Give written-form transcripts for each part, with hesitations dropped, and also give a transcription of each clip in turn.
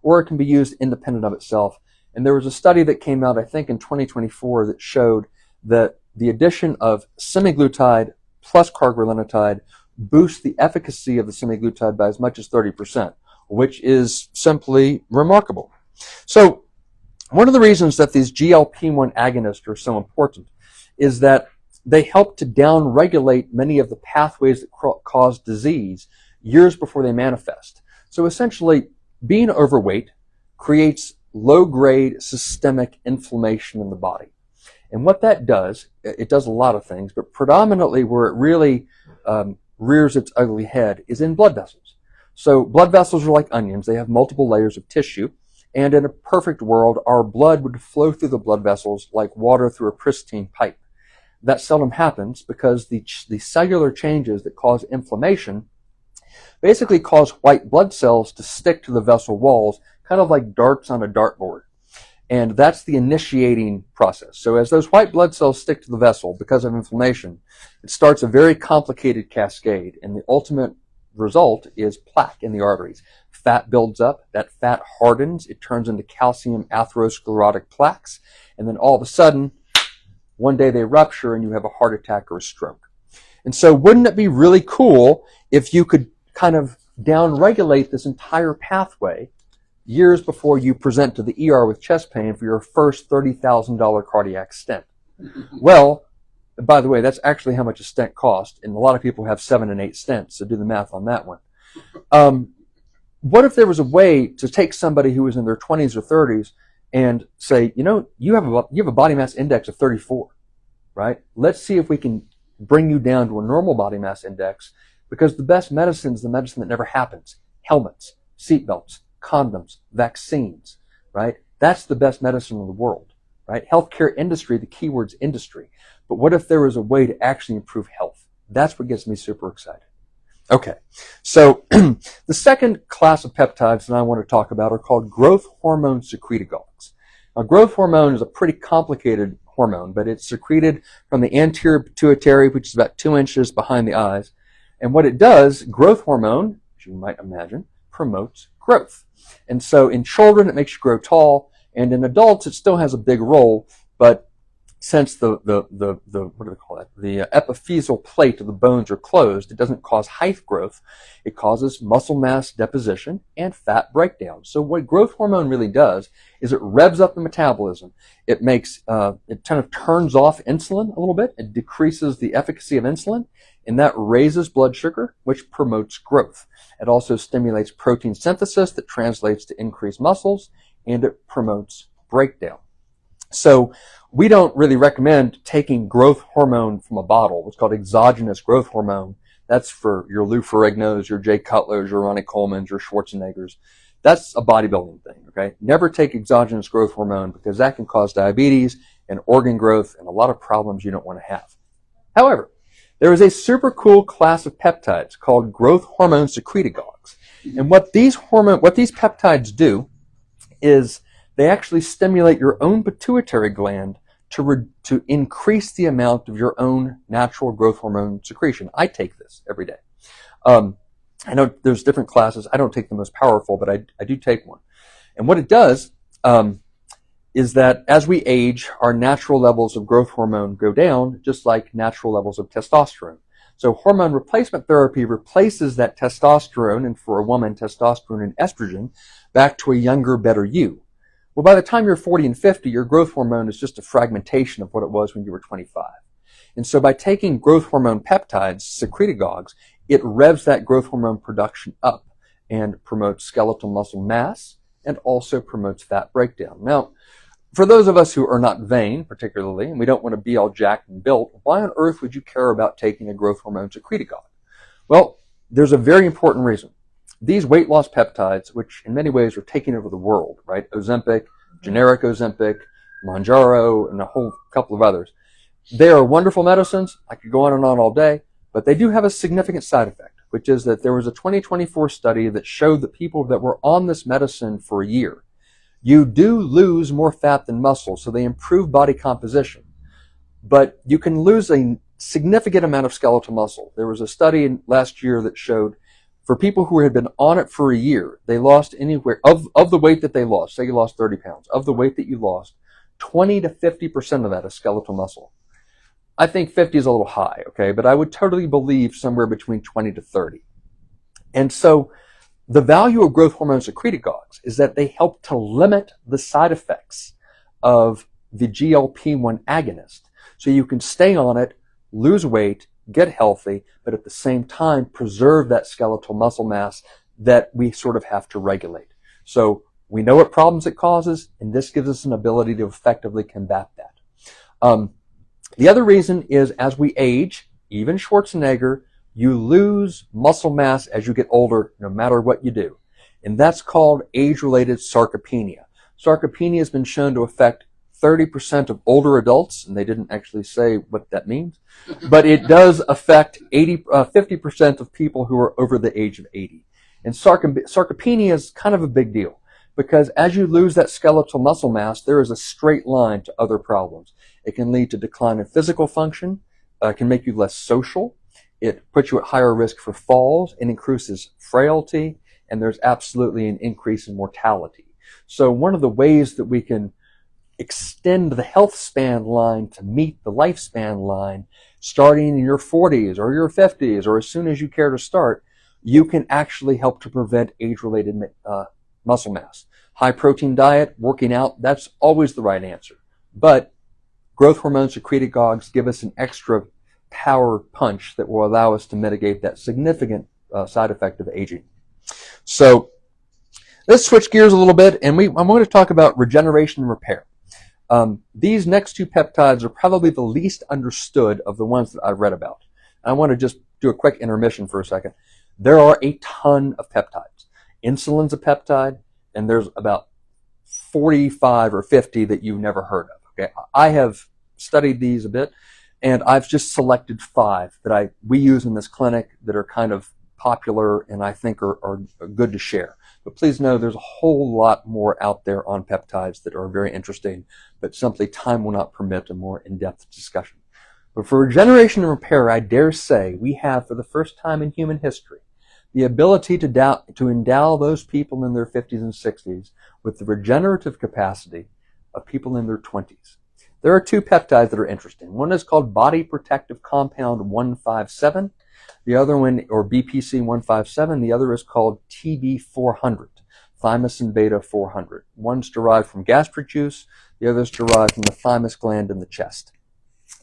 or it can be used independent of itself. And there was a study that came out, I think, in 2024 that showed that the addition of semaglutide plus carbaglutinide boosts the efficacy of the semaglutide by as much as 30%, which is simply remarkable. So one of the reasons that these GLP-1 agonists are so important is that they help to downregulate many of the pathways that cause disease years before they manifest. So essentially, being overweight creates low-grade systemic inflammation in the body. And what that does, it does a lot of things, but predominantly where it really rears its ugly head is in blood vessels. So blood vessels are like onions. They have multiple layers of tissue. And in a perfect world, our blood would flow through the blood vessels like water through a pristine pipe. That seldom happens because the cellular changes that cause inflammation basically cause white blood cells to stick to the vessel walls, kind of like darts on a dartboard. And that's the initiating process. So as those white blood cells stick to the vessel because of inflammation, it starts a very complicated cascade. And the ultimate result is plaque in the arteries. Fat builds up, that fat hardens, it turns into calcium atherosclerotic plaques, and then all of a sudden, one day they rupture and you have a heart attack or a stroke. And so wouldn't it be really cool if you could kind of downregulate this entire pathway years before you present to the ER with chest pain for your first $30,000 cardiac stent? Well, by the way, that's actually how much a stent costs, and a lot of people have 7 and 8 stents, so do the math on that one. What if there was a way to take somebody who was in their 20s or 30s and say, you know, you have a body mass index of 34, right? Let's see if we can bring you down to a normal body mass index, because the best medicine is the medicine that never happens. Helmets, seatbelts, condoms, vaccines, right? That's the best medicine in the world, right? Healthcare industry, the keyword's industry. But what if there was a way to actually improve health? That's what gets me super excited. Okay, so the second class of peptides that I want to talk about are called growth hormone secretagogues. Now, growth hormone is a pretty complicated hormone, but it's secreted from the anterior pituitary, which is about 2 inches behind the eyes. And what it does, growth hormone, as you might imagine, promotes growth. And so in children, it makes you grow tall, and in adults, it still has a big role, but since the what do they call it? The epiphyseal plate of the bones are closed, it doesn't cause height growth. It causes muscle mass deposition and fat breakdown. So what growth hormone really does is it revs up the metabolism. It makes, it kind of turns off insulin a little bit. It decreases the efficacy of insulin, and that raises blood sugar, which promotes growth. It also stimulates protein synthesis that translates to increased muscles, and it promotes breakdown. So we don't really recommend taking growth hormone from a bottle. It's called exogenous growth hormone. That's for your Lou Ferrignos, your Jay Cutlers, your Ronnie Coleman's, your Schwarzeneggers. That's a bodybuilding thing, okay? Never take exogenous growth hormone, because that can cause diabetes and organ growth and a lot of problems you don't want to have. However, there is a super cool class of peptides called growth hormone secretagogues. And what these peptides do is they actually stimulate your own pituitary gland to increase the amount of your own natural growth hormone secretion. I take this every day. I know there's different classes. I don't take the most powerful, but I do take one. And what it does is that as we age, our natural levels of growth hormone go down, just like natural levels of testosterone. So hormone replacement therapy replaces that testosterone, and for a woman, testosterone and estrogen, back to a younger, better you. Well, by the time you're 40 and 50, your growth hormone is just a fragmentation of what it was when you were 25. And so by taking growth hormone peptides, secretagogues, it revs that growth hormone production up and promotes skeletal muscle mass and also promotes fat breakdown. Now, for those of us who are not vain, particularly, and we don't want to be all jacked and built, why on earth would you care about taking a growth hormone secretagogue? Well, there's a very important reason. These weight loss peptides, which in many ways are taking over the world, right? Ozempic, generic Ozempic, Mounjaro, and a whole couple of others. They are wonderful medicines. I could go on and on all day, but they do have a significant side effect, which is that there was a 2024 study that showed that people that were on this medicine for a year, you do lose more fat than muscle, so they improve body composition. But you can lose a significant amount of skeletal muscle. There was a study last year that showed For people who had been on it for a year, they lost anywhere, of the weight that they lost, say you lost 30 pounds, of the weight that you lost, 20 to 50% of that is skeletal muscle. I think 50 is a little high, okay, but I would totally believe somewhere between 20 to 30. And so the value of growth hormone secretagogues is that they help to limit the side effects of the GLP-1 agonist. So you can stay on it, lose weight, get healthy, but at the same time preserve that skeletal muscle mass that we sort of have to regulate. So we know what problems it causes, and this gives us an ability to effectively combat that. The other reason is as we age, even Schwarzenegger, you lose muscle mass as you get older, no matter what you do. And that's called age-related sarcopenia. Sarcopenia has been shown to affect 30% of older adults, and they didn't actually say what that means, but it does affect 50% of people who are over the age of 80. And sarcopenia is kind of a big deal because as you lose that skeletal muscle mass, there is a straight line to other problems. It can lead to decline in physical function, can make you less social, it puts you at higher risk for falls, it increases frailty, and there's absolutely an increase in mortality. So one of the ways that we can extend the health span line to meet the lifespan line, starting in your 40s or your 50s or as soon as you care to start, you can actually help to prevent age-related muscle mass. High protein diet, working out, that's always the right answer. But growth hormone secretagogues give us an extra power punch that will allow us to mitigate that significant side effect of aging. So let's switch gears a little bit, and I'm going to talk about regeneration and repair. These next two peptides are probably the least understood of the ones that I've read about. I want to just do a quick intermission for a second. There are a ton of peptides. Insulin's a peptide, and there's about 45 or 50 that you've never heard of. Okay, I have studied these a bit, and I've just selected 5 that we use in this clinic that are kind of popular and I think are good to share. But please know there's a whole lot more out there on peptides that are very interesting, but simply time will not permit a more in-depth discussion. But for regeneration and repair, I dare say we have, for the first time in human history, the ability to endow those people in their 50s and 60s with the regenerative capacity of people in their 20s. There are 2 peptides that are interesting. One is called Body Protective Compound 157. The other one, or BPC 157, the other is called TB400, thymosin beta 400. One's derived from gastric juice, the other is derived from the thymus gland in the chest.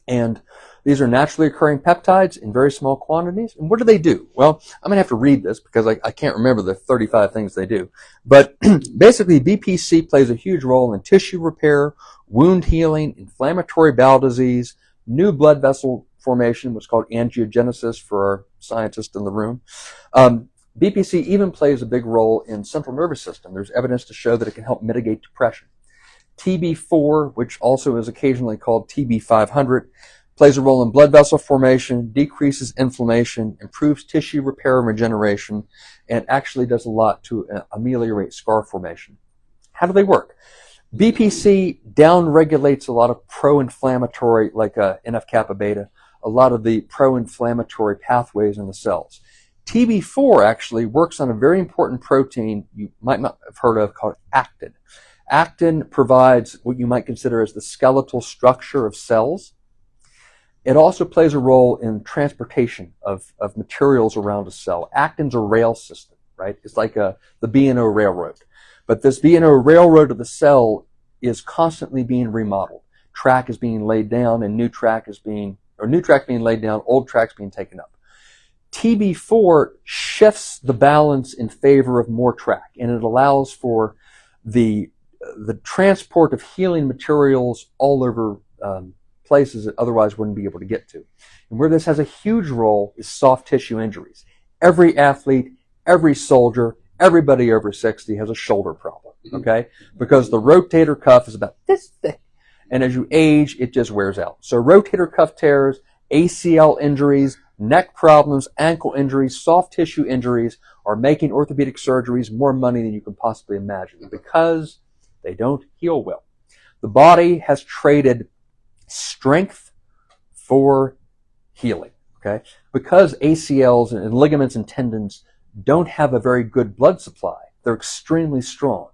And these are naturally occurring peptides in very small quantities. And what do they do? Well, I'm going to have to read this because I can't remember the 35 things they do. But basically, BPC plays a huge role in tissue repair, wound healing, inflammatory bowel disease, new blood vessel formation, what's called angiogenesis for our scientists in the room. BPC even plays a big role in central nervous system. There's evidence to show that it can help mitigate depression. TB4, which also is occasionally called TB500, plays a role in blood vessel formation, decreases inflammation, improves tissue repair and regeneration, and actually does a lot to ameliorate scar formation. How do they work? BPC downregulates a lot of pro-inflammatory, like NF-kappa beta, a lot of the pro-inflammatory pathways in the cells. TB4 actually works on a very important protein you might not have heard of called actin. Actin provides what you might consider as the skeletal structure of cells. It also plays a role in transportation of materials around a cell. Actin's a rail system, right? It's like the B&O railroad. But this B&O railroad of the cell is constantly being remodeled. Track is being laid down and new track being laid down, old track's being taken up. TB4 shifts the balance in favor of more track, and it allows for the transport of healing materials all over places that otherwise wouldn't be able to get to. And where this has a huge role is soft tissue injuries. Every athlete, every soldier, everybody over 60 has a shoulder problem, okay? Because the rotator cuff is about this thick, and as you age, it just wears out. So rotator cuff tears, ACL injuries, neck problems, ankle injuries, soft tissue injuries are making orthopedic surgeries more money than you can possibly imagine because they don't heal well. The body has traded strength for healing, okay? Because ACLs and ligaments and tendons don't have a very good blood supply. They're extremely strong.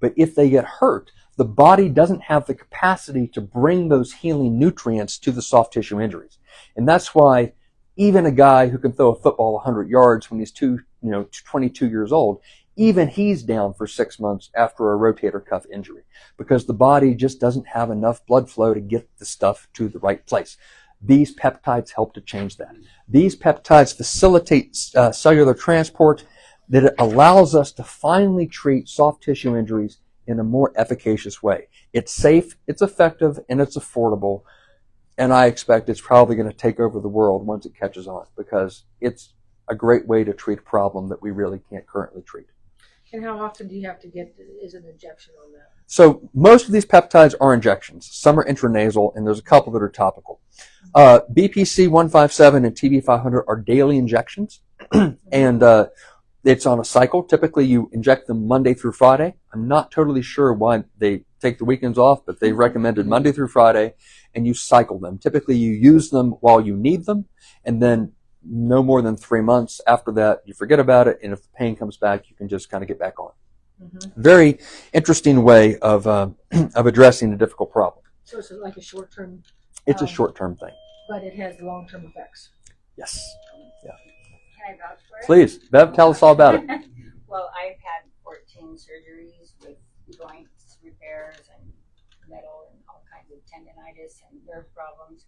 But if they get hurt, the body doesn't have the capacity to bring those healing nutrients to the soft tissue injuries. And that's why even a guy who can throw a football 100 yards when he's 22 years old, even he's down for 6 months after a rotator cuff injury, because the body just doesn't have enough blood flow to get the stuff to the right place. These peptides help to change that. These peptides facilitate cellular transport that allows us to finally treat soft tissue injuries in a more efficacious way. It's safe, it's effective, and it's affordable. And I expect it's probably going to take over the world once it catches on, because it's a great way to treat a problem that we really can't currently treat. And how often do you have to get is an injection on that? So most of these peptides are injections. Some are intranasal, and there's a couple that are topical. BPC 157 and TB 500 are daily injections, and it's on a cycle. Typically, you inject them Monday through Friday. I'm not totally sure why they take the weekends off, but they recommended Monday through Friday, and you cycle them. Typically, you use them while you need them, and then no more than 3 months after that, you forget about it, and if the pain comes back, you can just kind of get back on. Mm-hmm. Very interesting way of addressing a difficult problem. So it's like a short-term... It's a short-term thing. But it has long-term effects. Yes. Yeah. Can I vouch for it? Please, Bev, tell us all about it. Well, I've had 14 surgeries with joints repairs and metal and all kinds of tendinitis and nerve problems.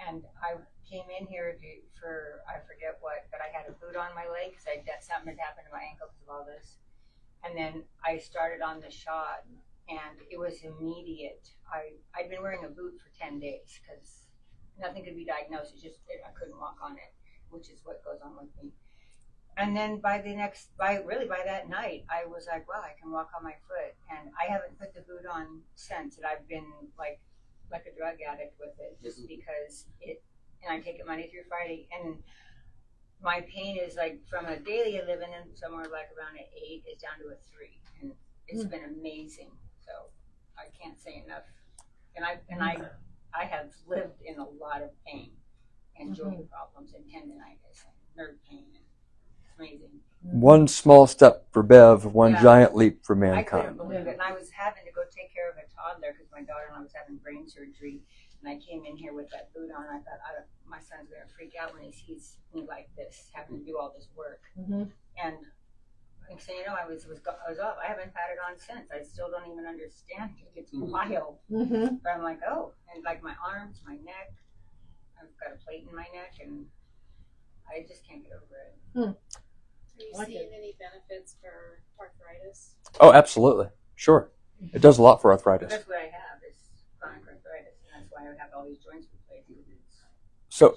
And I came in here for, I forget what, but I had a boot on my leg because something had happened to my ankle because of all this. And then I started on the shot, and it was immediate. I'd been wearing a boot for 10 days because nothing could be diagnosed. I couldn't walk on it, which is what goes on with me. And then by that night, I was like, wow, I can walk on my foot. And I haven't put the boot on since. And I've been like a drug addict with it, just because and I take it Monday through Friday. And my pain is like from a daily of living in somewhere like around an 8 is down to a 3. And it's been amazing. So I can't say enough. And I have lived in a lot of pain and joint problems and tendinitis and nerve pain. It's amazing. One small step for Bev, one giant leap for mankind. I couldn't believe it. And I was having to go take care of a toddler because my daughter-in-law was having brain surgery. And I came in here with that boot on. I thought, my son's going to freak out when he sees me like this, having to do all this work. Mm-hmm. And next thing you know, I was off. I haven't had it on since. I still don't even understand it. It's wild. Mm-hmm. But I'm like, oh. And like my arms, my neck. I've got a plate in my neck, and I just can't get over it. Are you seeing any benefits for arthritis? Oh, absolutely. Sure. It does a lot for arthritis. That's what I have, is chronic arthritis. And that's why I have all these joints replaced. So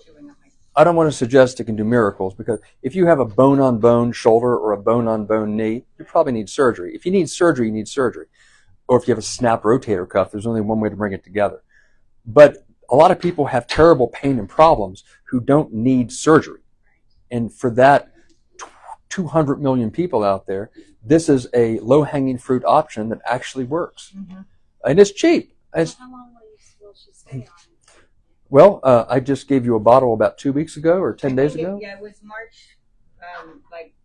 I don't want to suggest it can do miracles, because if you have a bone-on-bone shoulder or a bone-on-bone knee, you probably need surgery. If you need surgery, you need surgery. Or if you have a snap rotator cuff, there's only one way to bring it together. But a lot of people have terrible pain and problems who don't need surgery. And for that 200 million people out there, this is a low-hanging fruit option that actually works. Mm-hmm. And it's cheap. How long will she stay on? Well, I just gave you a bottle about 2 weeks ago or 10 days ago. Yeah, it was March, like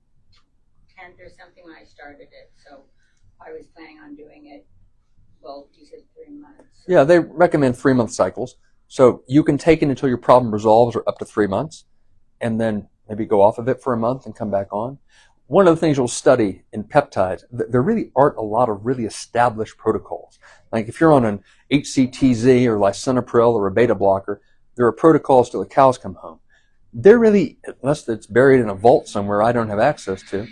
10th or something when I started it. So I was planning on doing it. Well, you said 3 months. Yeah, they recommend 3-month cycles. So you can take it until your problem resolves, or up to 3 months, and then maybe go off of it for a month and come back on. One of the things you'll study in peptides, there really aren't a lot of really established protocols. Like if you're on an HCTZ or lisinopril or a beta blocker, there are protocols till the cows come home. They're really, unless it's buried in a vault somewhere I don't have access to,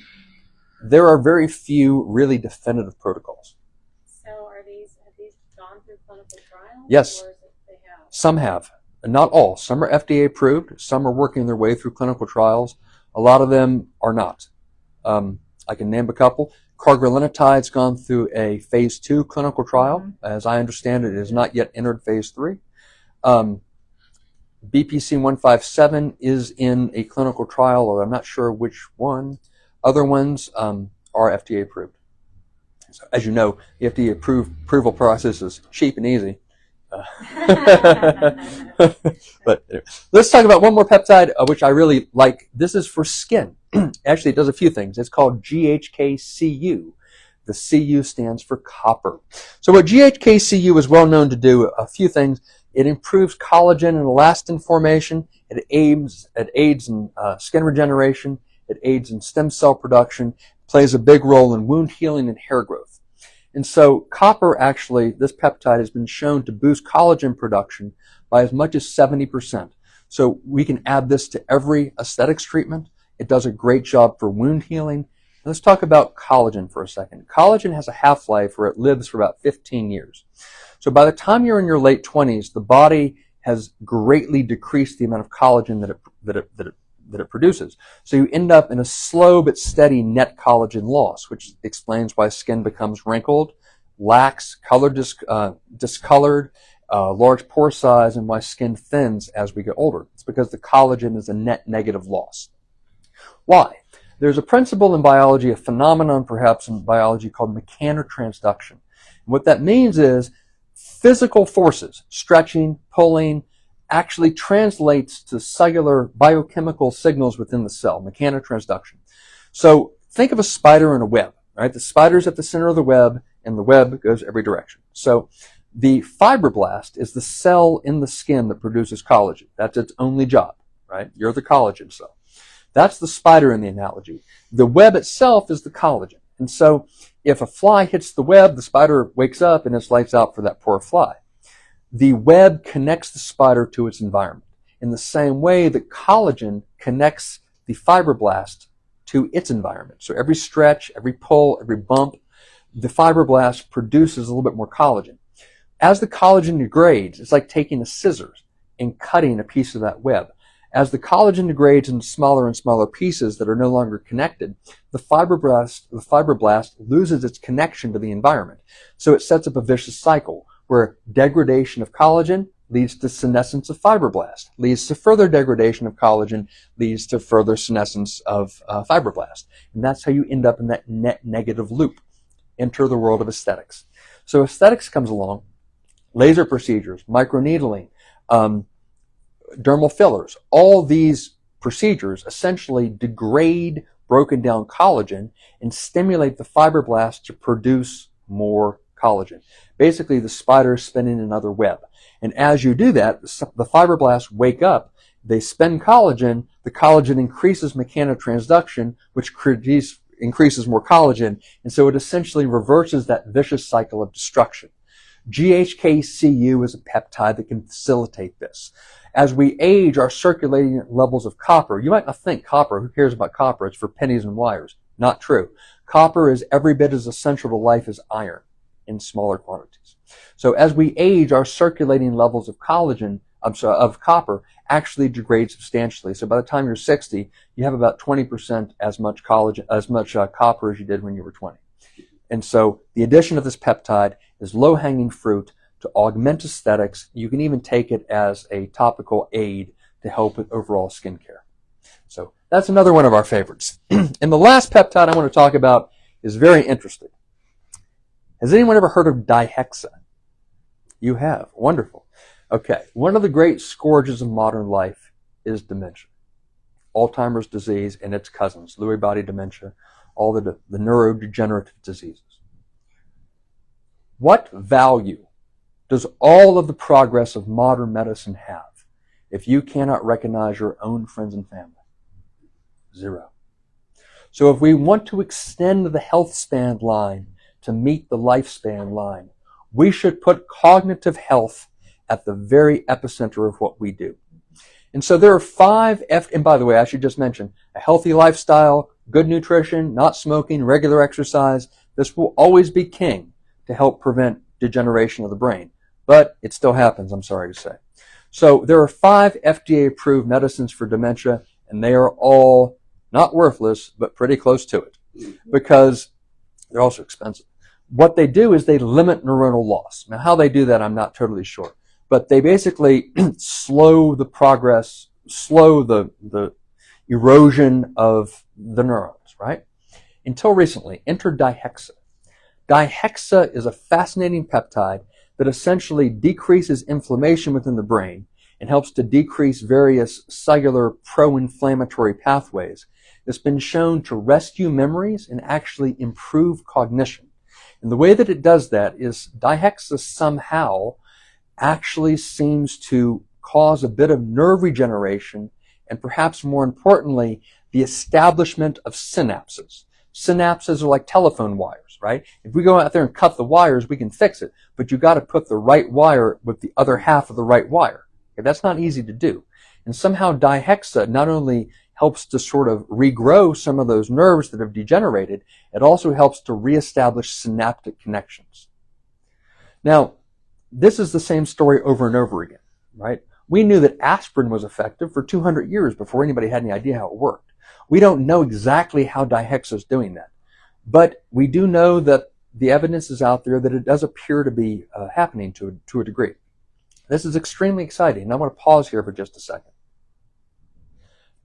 there are very few really definitive protocols. So have these gone through clinical trials? Yes. Or is it they have? Some have. Not all. Some are FDA approved. Some are working their way through clinical trials. A lot of them are not. I can name a couple. Cargolinotide's gone through a phase 2 clinical trial. Mm-hmm. As I understand it, it has not yet entered phase 3. BPC 157 is in a clinical trial, although I'm not sure which one. Other ones are FDA approved. So, as you know, the FDA approval process is cheap and easy. But anyway, let's talk about one more peptide, which I really like. This is for skin. Actually, it does a few things. It's called GHKCU. The CU stands for copper. So what GHKCU is well known to do, a few things. It improves collagen and elastin formation. It aids in skin regeneration. It aids in stem cell production. Plays a big role in wound healing and hair growth. And so copper, actually, this peptide has been shown to boost collagen production by as much as 70%. So we can add this to every aesthetics treatment. It does a great job for wound healing. Let's talk about collagen for a second. Collagen has a half-life where it lives for about 15 years. So by the time you're in your late 20s, the body has greatly decreased the amount of collagen that it produces. So you end up in a slow but steady net collagen loss, which explains why skin becomes wrinkled, lax, discolored, large pore size, and why skin thins as we get older. It's because the collagen is a net negative loss. Why? There's a principle in biology, a phenomenon perhaps in biology called mechanotransduction. And what that means is physical forces, stretching, pulling, actually translates to cellular biochemical signals within the cell, mechanotransduction. So think of a spider in a web, right? The spider's at the center of the web, and the web goes every direction. So the fibroblast is the cell in the skin that produces collagen. That's its only job, right? You're the collagen cell. That's the spider in the analogy. The web itself is the collagen. And so if a fly hits the web, the spider wakes up and it's lights out for that poor fly. The web connects the spider to its environment in the same way that collagen connects the fibroblast to its environment. So every stretch, every pull, every bump, the fibroblast produces a little bit more collagen. As the collagen degrades, it's like taking a scissors and cutting a piece of that web. As the collagen degrades into smaller and smaller pieces that are no longer connected, the fibroblast loses its connection to the environment. So it sets up a vicious cycle where degradation of collagen leads to senescence of fibroblast, leads to further degradation of collagen, leads to further senescence of fibroblast. And that's how you end up in that net negative loop. Enter the world of aesthetics. So aesthetics comes along, laser procedures, microneedling, dermal fillers. All these procedures essentially degrade broken down collagen and stimulate the fibroblast to produce more collagen. Basically, the spider is spinning another web. And as you do that, the fibroblasts wake up, they spin collagen, the collagen increases mechanotransduction, which increases more collagen, and so it essentially reverses that vicious cycle of destruction. GHKCU is a peptide that can facilitate this. As we age, our circulating levels of copper, you might not think copper, who cares about copper? It's for pennies and wires. Not true. Copper is every bit as essential to life as iron in smaller quantities. So as we age, our circulating levels of copper actually degrade substantially. So by the time you're 60, you have about 20% as much copper as you did when you were 20. And so the addition of this peptide is low-hanging fruit to augment aesthetics. You can even take it as a topical aid to help with overall skincare. So that's another one of our favorites. And the last peptide I want to talk about is very interesting. Has anyone ever heard of dihexa? You have. Wonderful. Okay. One of the great scourges of modern life is dementia. Alzheimer's disease and its cousins, Lewy body dementia, all the neurodegenerative diseases. What value does all of the progress of modern medicine have if you cannot recognize your own friends and family? Zero. So if we want to extend the health span line to meet the lifespan line, we should put cognitive health at the very epicenter of what we do. And so there are 5 and by the way, I should just mention, a healthy lifestyle, good nutrition, not smoking, regular exercise. This will always be king to help prevent degeneration of the brain. But it still happens, I'm sorry to say. So there are 5 FDA-approved medicines for dementia, and they are all not worthless, but pretty close to it, because they're also expensive. What they do is they limit neuronal loss. Now, how they do that, I'm not totally sure. But they basically slow the progress, slow the erosion of the neurons, right? Until recently, enter dihexa. Dihexa is a fascinating peptide that essentially decreases inflammation within the brain and helps to decrease various cellular pro-inflammatory pathways that's been shown to rescue memories and actually improve cognition. And the way that it does that is dihexa somehow actually seems to cause a bit of nerve regeneration and perhaps more importantly, the establishment of synapses. Synapses are like telephone wires, right? If we go out there and cut the wires, we can fix it, but you got to put the right wire with the other half of the right wire. Okay, that's not easy to do. And somehow dihexa not only helps to sort of regrow some of those nerves that have degenerated, it also helps to reestablish synaptic connections. Now, this is the same story over and over again, right? We knew that aspirin was effective for 200 years before anybody had any idea how it worked. We don't know exactly how dihexa is doing that, but we do know that the evidence is out there that it does appear to be happening to a degree. This is extremely exciting, and I want to pause here for just a second.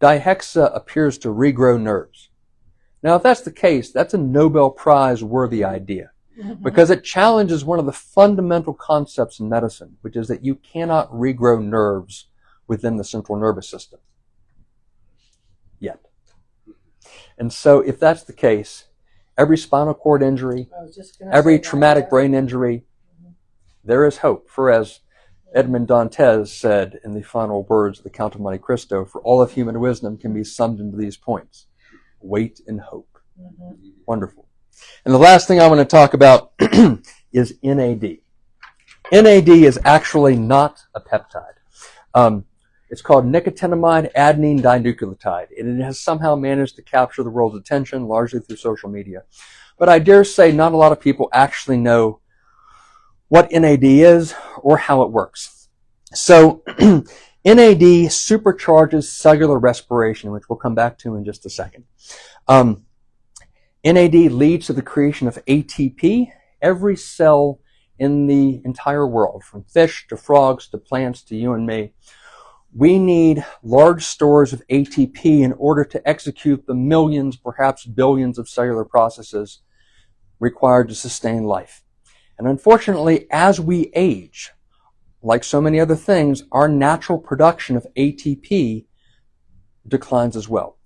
Dihexa appears to regrow nerves. Now, if that's the case, that's a Nobel Prize worthy idea, because it challenges one of the fundamental concepts in medicine, which is that you cannot regrow nerves within the central nervous system yet. And so if that's the case, every spinal cord injury, every traumatic brain injury, there is hope. For as Edmond Dantes said in the final words of the Count of Monte Cristo, for all of human wisdom can be summed into these points: wait and hope. Wonderful. And the last thing I want to talk about is NAD. NAD is actually not a peptide. It's called nicotinamide adenine dinucleotide, and it has somehow managed to capture the world's attention, largely through social media. But I dare say not a lot of people actually know what NAD is or how it works. So NAD supercharges cellular respiration, which we'll come back to in just a second. NAD leads to the creation of ATP. Every cell in the entire world, from fish to frogs to plants to you and me, we need large stores of ATP in order to execute the millions, perhaps billions of cellular processes required to sustain life. And unfortunately, as we age, like so many other things, our natural production of ATP declines as well.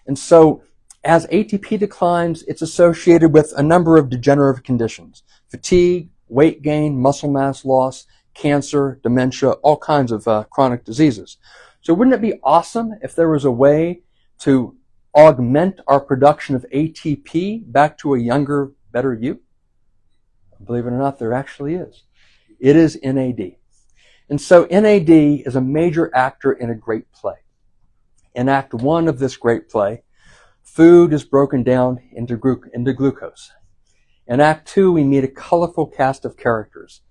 And so as ATP declines, it's associated with a number of degenerative conditions: fatigue, weight gain, muscle mass loss, cancer, dementia, all kinds of chronic diseases. So wouldn't it be awesome if there was a way to augment our production of ATP back to a younger, better you? Believe it or not, there actually is. It is NAD. And so NAD is a major actor in a great play. In Act 1 of this great play, food is broken down into glucose. In Act 2, we meet a colorful cast of characters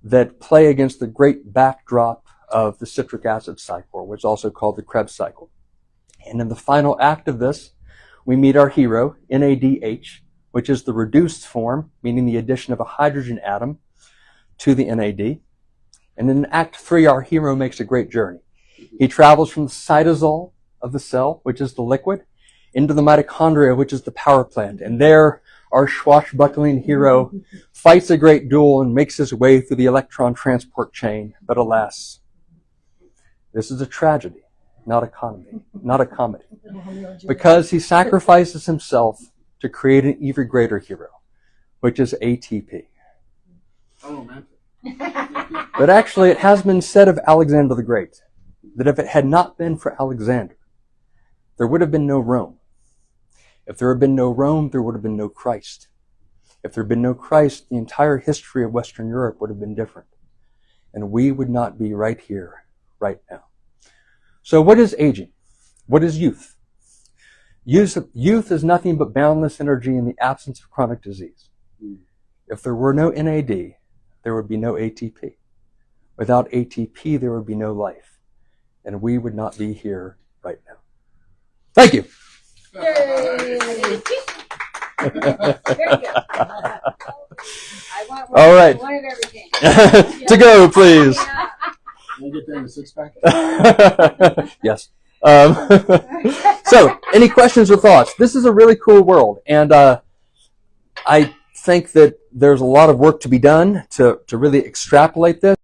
that play against the great backdrop of the citric acid cycle, which is also called the Krebs cycle. And in the final act of this, we meet our hero, NADH, which is the reduced form, meaning the addition of a hydrogen atom to the NAD. And in Act 3, our hero makes a great journey. He travels from the cytosol of the cell, which is the liquid, into the mitochondria, which is the power plant. And there, our swashbuckling hero fights a great duel and makes his way through the electron transport chain. But alas, this is a tragedy, not a comedy. Because he sacrifices himself to create an even greater hero, which is ATP. Oh, man. But actually, it has been said of Alexander the Great that if it had not been for Alexander, there would have been no Rome. If there had been no Rome, there would have been no Christ. If there had been no Christ, the entire history of Western Europe would have been different. And we would not be right here, right now. So what is aging? What is youth? Youth is nothing but boundless energy in the absence of chronic disease. If there were no NAD, there would be no ATP. Without ATP, there would be no life. And we would not be here right now. Thank you. Yay! Very good. I want one, All right. one of everything. To go, please. Yeah. Can I get that in a six-pack? Yes. So, any questions or thoughts? This is a really cool world, and I think that there's a lot of work to be done to really extrapolate this.